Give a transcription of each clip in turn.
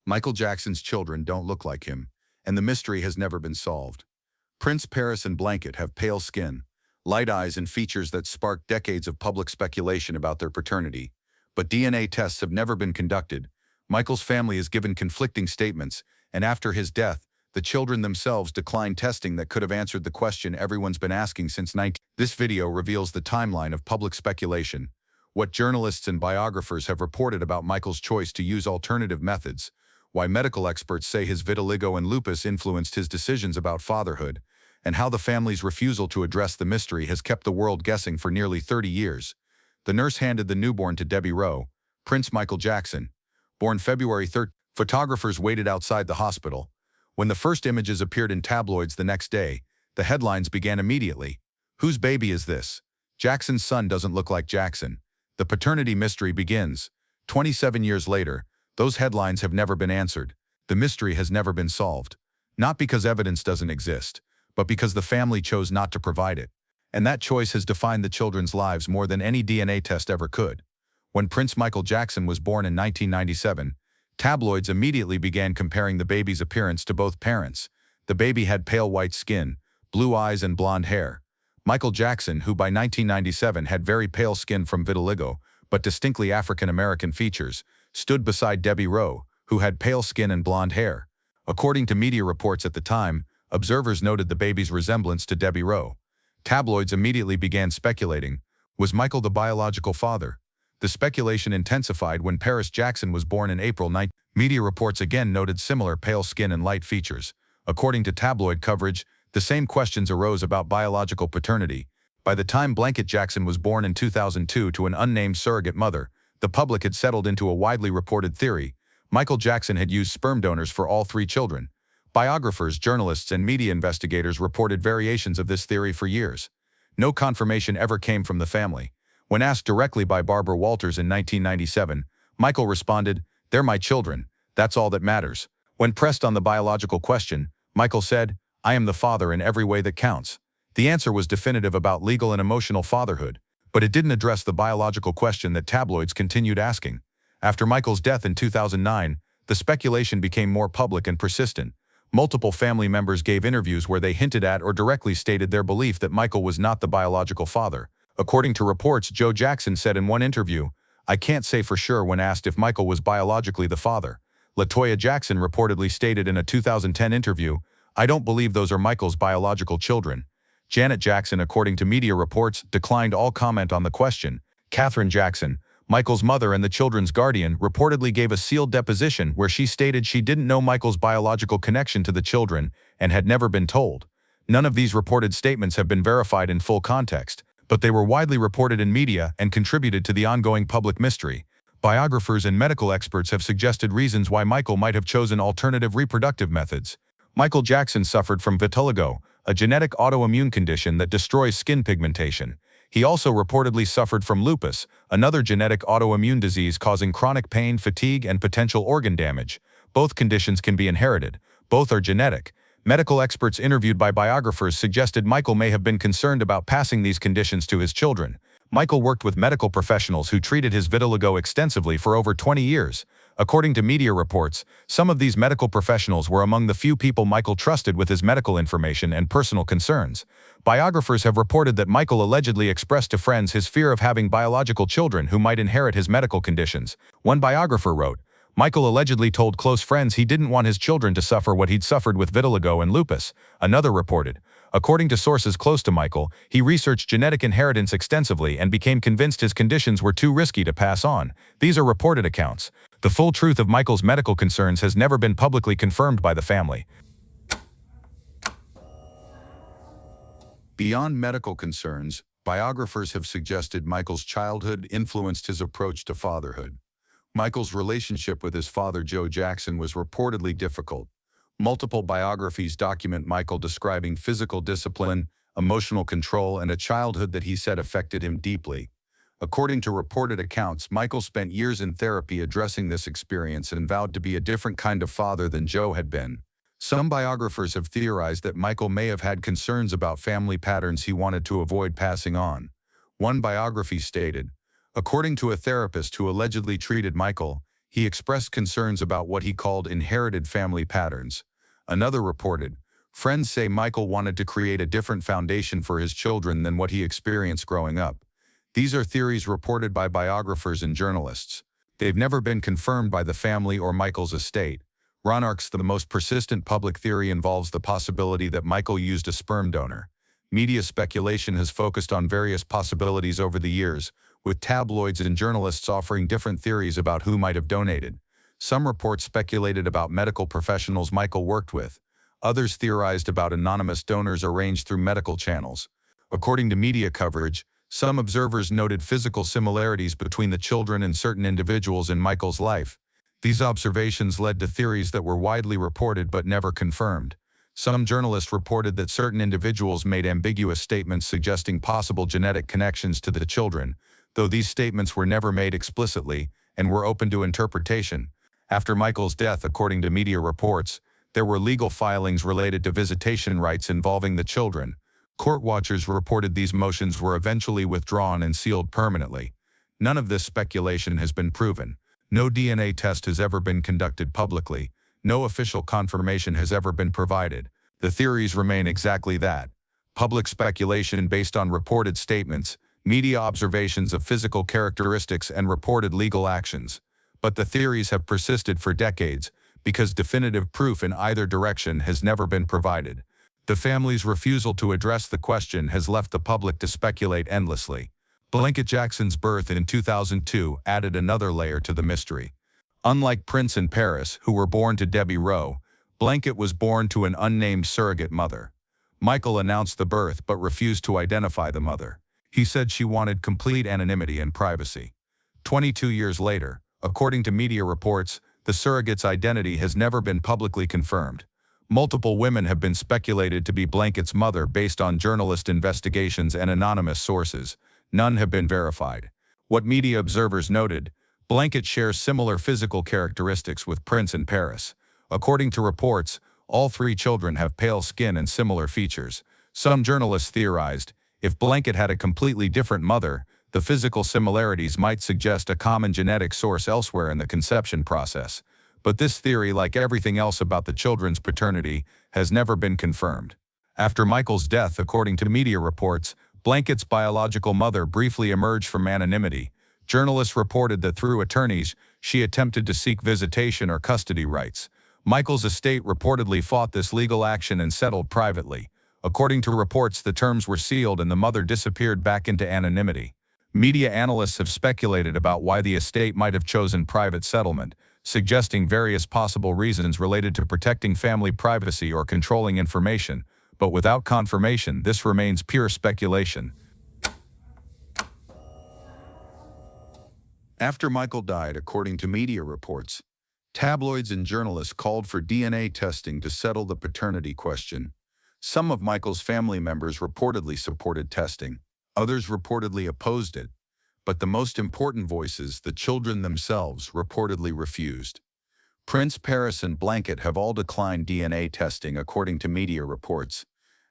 Michael Jackson's children don't look like him, and the mystery has never been solved. Prince Paris and Blanket have pale skin, light eyes, and features that spark decades of public speculation about their paternity. But DNA tests have never been conducted. Michael's family has given conflicting statements, and after his death, the children themselves declined testing that could have answered the question everyone's been asking since 19. This video reveals the timeline of public speculation, what journalists and biographers have reported about Michael's choice to use alternative methods, why medical experts say his vitiligo and lupus influenced his decisions about fatherhood, and how the family's refusal to address the mystery has kept the world guessing for nearly 30 years. The nurse handed the newborn to Debbie Rowe, Prince Michael Jackson, born February 3rd. Photographers waited outside the hospital. When the first images appeared in tabloids the next day, the headlines began immediately. Whose baby is this? Jackson's son doesn't look like Jackson. The paternity mystery begins. 27 years later, those headlines have never been answered. The mystery has never been solved. Not because evidence doesn't exist, but because the family chose not to provide it. And that choice has defined the children's lives more than any DNA test ever could. When Prince Michael Jackson was born in 1997, tabloids immediately began comparing the baby's appearance to both parents. The baby had pale white skin, blue eyes, and blonde hair. Michael Jackson, who by 1997 had very pale skin from vitiligo, but distinctly African-American features, stood beside Debbie Rowe, who had pale skin and blonde hair. According to media reports at the time, observers noted the baby's resemblance to Debbie Rowe. Tabloids immediately began speculating, was Michael the biological father? The speculation intensified when Paris Jackson was born in April 9. Media reports again noted similar pale skin and light features. According to tabloid coverage, the same questions arose about biological paternity. By the time Blanket Jackson was born in 2002 to an unnamed surrogate mother, the public had settled into a widely reported theory. Michael Jackson had used sperm donors for all three children. Biographers, journalists, and media investigators reported variations of this theory for years. No confirmation ever came from the family. When asked directly by Barbara Walters in 1997, Michael responded, "They're my children. That's all that matters." When pressed on the biological question, Michael said, "I am the father in every way that counts." The answer was definitive about legal and emotional fatherhood, but it didn't address the biological question that tabloids continued asking. After Michael's death in 2009, the speculation became more public and persistent. Multiple family members gave interviews where they hinted at or directly stated their belief that Michael was not the biological father. According to reports, Joe Jackson said in one interview, "I can't say for sure," when asked if Michael was biologically the father. LaToya Jackson reportedly stated in a 2010 interview, "I don't believe those are Michael's biological children." Janet Jackson, according to media reports, declined all comment on the question. Katherine Jackson, Michael's mother and the children's guardian, reportedly gave a sealed deposition where she stated she didn't know Michael's biological connection to the children and had never been told. None of these reported statements have been verified in full context, but they were widely reported in media and contributed to the ongoing public mystery. Biographers and medical experts have suggested reasons why Michael might have chosen alternative reproductive methods. Michael Jackson suffered from vitiligo, a genetic autoimmune condition that destroys skin pigmentation. He also reportedly suffered from lupus, another genetic autoimmune disease causing chronic pain, fatigue, and potential organ damage. Both conditions can be inherited. Both are genetic. Medical experts interviewed by biographers suggested Michael may have been concerned about passing these conditions to his children. Michael worked with medical professionals who treated his vitiligo extensively for over 20 years. According to media reports, some of these medical professionals were among the few people Michael trusted with his medical information and personal concerns. Biographers have reported that Michael allegedly expressed to friends his fear of having biological children who might inherit his medical conditions. One biographer wrote, Michael allegedly told close friends he didn't want his children to suffer what he'd suffered with vitiligo and lupus. Another reported, according to sources close to Michael, he researched genetic inheritance extensively and became convinced his conditions were too risky to pass on. These are reported accounts. The full truth of Michael's medical concerns has never been publicly confirmed by the family. Beyond medical concerns, biographers have suggested Michael's childhood influenced his approach to fatherhood. Michael's relationship with his father, Joe Jackson, was reportedly difficult. Multiple biographies document Michael describing physical discipline, emotional control, and a childhood that he said affected him deeply. According to reported accounts, Michael spent years in therapy addressing this experience and vowed to be a different kind of father than Joe had been. Some biographers have theorized that Michael may have had concerns about family patterns he wanted to avoid passing on. One biography stated, according to a therapist who allegedly treated Michael, He expressed concerns about what he called inherited family patterns. Another reported, "Friends say Michael wanted to create a different foundation for his children than what he experienced growing up." These are theories reported by biographers and journalists. They've never been confirmed by the family or Michael's estate. Ronarch's the most persistent public theory involves the possibility that Michael used a sperm donor. Media speculation has focused on various possibilities over the years, with tabloids and journalists offering different theories about who might have donated. Some reports speculated about medical professionals Michael worked with. Others theorized about anonymous donors arranged through medical channels. According to media coverage, some observers noted physical similarities between the children and certain individuals in Michael's life. These observations led to theories that were widely reported but never confirmed. Some journalists reported that certain individuals made ambiguous statements suggesting possible genetic connections to the children, though these statements were never made explicitly and were open to interpretation. After Michael's death, according to media reports, there were legal filings related to visitation rights involving the children. Court watchers reported these motions were eventually withdrawn and sealed permanently. None of this speculation has been proven. No DNA test has ever been conducted publicly. No official confirmation has ever been provided. The theories remain exactly that: public speculation based on reported statements, media observations of physical characteristics, and reported legal actions. But the theories have persisted for decades because definitive proof in either direction has never been provided. The family's refusal to address the question has left the public to speculate endlessly. Blanket Jackson's birth in 2002 added another layer to the mystery. Unlike Prince and Paris, who were born to Debbie Rowe, Blanket was born to an unnamed surrogate mother. Michael announced the birth but refused to identify the mother. He said she wanted complete anonymity and privacy. 22 years later, according to media reports, the surrogate's identity has never been publicly confirmed. Multiple women have been speculated to be Blanket's mother based on journalist investigations and anonymous sources. None have been verified. What media observers noted, Blanket shares similar physical characteristics with Prince and Paris. According to reports, all three children have pale skin and similar features. Some journalists theorized, if Blanket had a completely different mother, the physical similarities might suggest a common genetic source elsewhere in the conception process. But this theory, like everything else about the children's paternity, has never been confirmed. After Michael's death, according to media reports, Blanket's biological mother briefly emerged from anonymity. Journalists reported that through attorneys, she attempted to seek visitation or custody rights. Michael's estate reportedly fought this legal action and settled privately. According to reports, the terms were sealed and the mother disappeared back into anonymity. Media analysts have speculated about why the estate might have chosen private settlement, suggesting various possible reasons related to protecting family privacy or controlling information, but without confirmation, this remains pure speculation. After Michael died, according to media reports, tabloids and journalists called for DNA testing to settle the paternity question. Some of Michael's family members reportedly supported testing. Others reportedly opposed it. But the most important voices, the children themselves, reportedly refused. Prince, Paris, and Blanket have all declined DNA testing, according to media reports.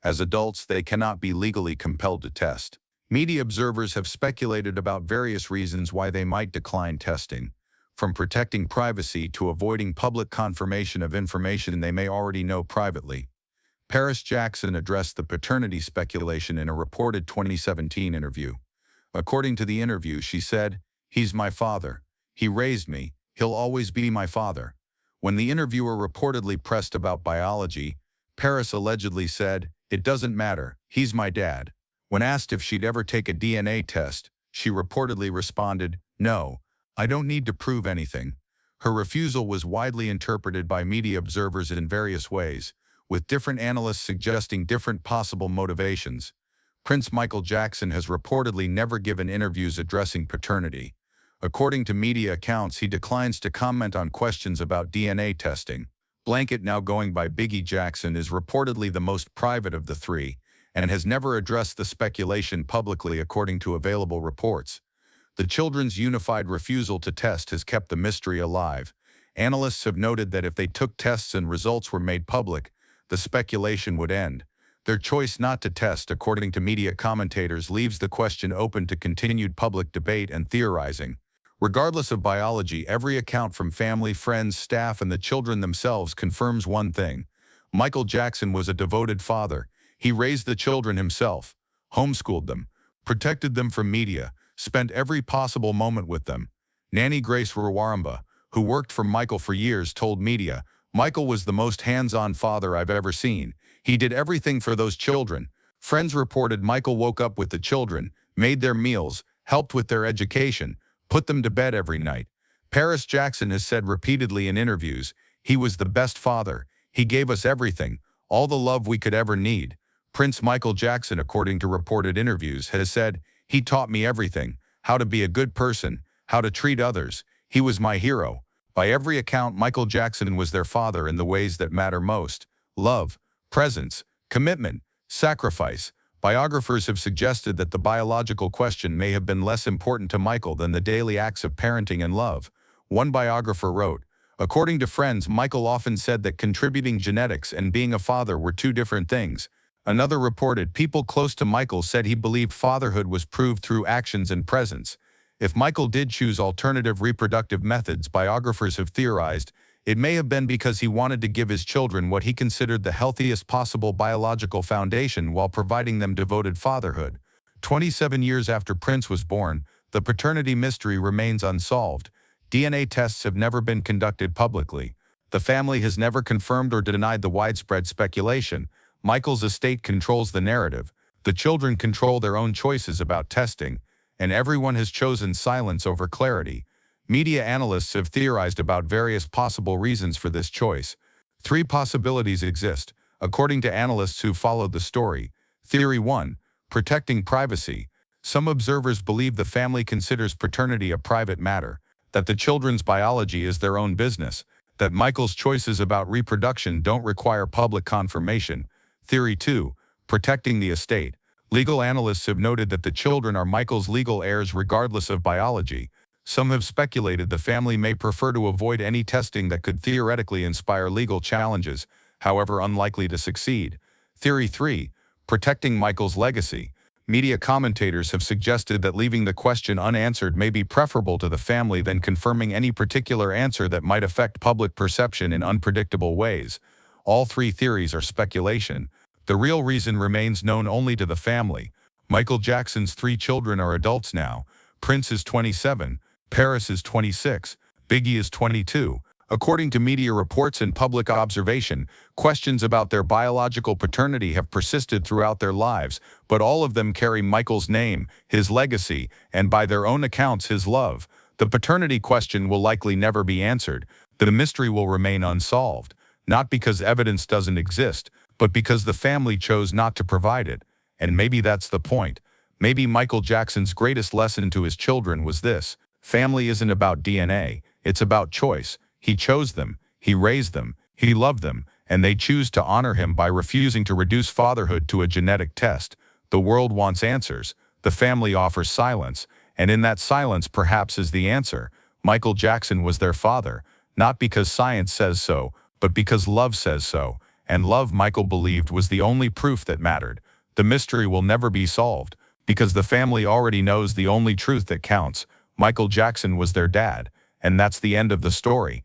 As adults, they cannot be legally compelled to test. Media observers have speculated about various reasons why they might decline testing, from protecting privacy to avoiding public confirmation of information they may already know privately. Paris Jackson addressed the paternity speculation in a reported 2017 interview. According to the interview, she said, "He's my father. He raised me. He'll always be my father." When the interviewer reportedly pressed about biology, Paris allegedly said, "It doesn't matter. He's my dad." When asked if she'd ever take a DNA test, she reportedly responded, "No, I don't need to prove anything." Her refusal was widely interpreted by media observers in various ways, with different analysts suggesting different possible motivations. Prince Michael Jackson has reportedly never given interviews addressing paternity. According to media accounts, he declines to comment on questions about DNA testing. Blanket, now going by Biggie Jackson, is reportedly the most private of the three, and has never addressed the speculation publicly according to available reports. The children's unified refusal to test has kept the mystery alive. Analysts have noted that if they took tests and results were made public, the speculation would end. Their choice not to test, according to media commentators, leaves the question open to continued public debate and theorizing. Regardless of biology, every account from family, friends, staff, and the children themselves confirms one thing. Michael Jackson was a devoted father. He raised the children himself, homeschooled them, protected them from media, spent every possible moment with them. Nanny Grace Rawaramba, who worked for Michael for years, told media, "Michael was the most hands-on father I've ever seen. He did everything for those children." Friends reported Michael woke up with the children, made their meals, helped with their education, put them to bed every night. Paris Jackson has said repeatedly in interviews, "He was the best father. He gave us everything, all the love we could ever need." Prince Michael Jackson, according to reported interviews, has said, "He taught me everything, how to be a good person, how to treat others. He was my hero." By every account, Michael Jackson was their father in the ways that matter most: love, presence, commitment, sacrifice. Biographers have suggested that the biological question may have been less important to Michael than the daily acts of parenting and love. One biographer wrote, "According to friends, Michael often said that contributing genetics and being a father were two different things." Another reported, "People close to Michael said he believed fatherhood was proved through actions and presence." If Michael did choose alternative reproductive methods, biographers have theorized, it may have been because he wanted to give his children what he considered the healthiest possible biological foundation while providing them devoted fatherhood. 27 years after Prince was born, the paternity mystery remains unsolved. DNA tests have never been conducted publicly. The family has never confirmed or denied the widespread speculation. Michael's estate controls the narrative. The children control their own choices about testing, and everyone has chosen silence over clarity. Media analysts have theorized about various possible reasons for this choice. Three possibilities exist, according to analysts who followed the story. Theory 1. Protecting privacy. Some observers believe the family considers paternity a private matter, that the children's biology is their own business, that Michael's choices about reproduction don't require public confirmation. Theory 2. Protecting the estate. Legal analysts have noted that the children are Michael's legal heirs regardless of biology. Some have speculated the family may prefer to avoid any testing that could theoretically inspire legal challenges, however unlikely to succeed. Theory 3. Protecting Michael's legacy. Media commentators have suggested that leaving the question unanswered may be preferable to the family than confirming any particular answer that might affect public perception in unpredictable ways. All three theories are speculation. The real reason remains known only to the family. Michael Jackson's three children are adults now. Prince is 27, Paris is 26, Biggie is 22. According to media reports and public observation, questions about their biological paternity have persisted throughout their lives, but all of them carry Michael's name, his legacy, and by their own accounts, his love. The paternity question will likely never be answered. The mystery will remain unsolved, not because evidence doesn't exist, but because the family chose not to provide it. And maybe that's the point. Maybe Michael Jackson's greatest lesson to his children was this: family isn't about DNA, it's about choice. He chose them, he raised them, he loved them, and they choose to honor him by refusing to reduce fatherhood to a genetic test. The world wants answers, the family offers silence, and in that silence perhaps is the answer. Michael Jackson was their father, not because science says so, but because love says so. And love, Michael believed, was the only proof that mattered. The mystery will never be solved, because the family already knows the only truth that counts. Michael Jackson was their dad, and that's the end of the story.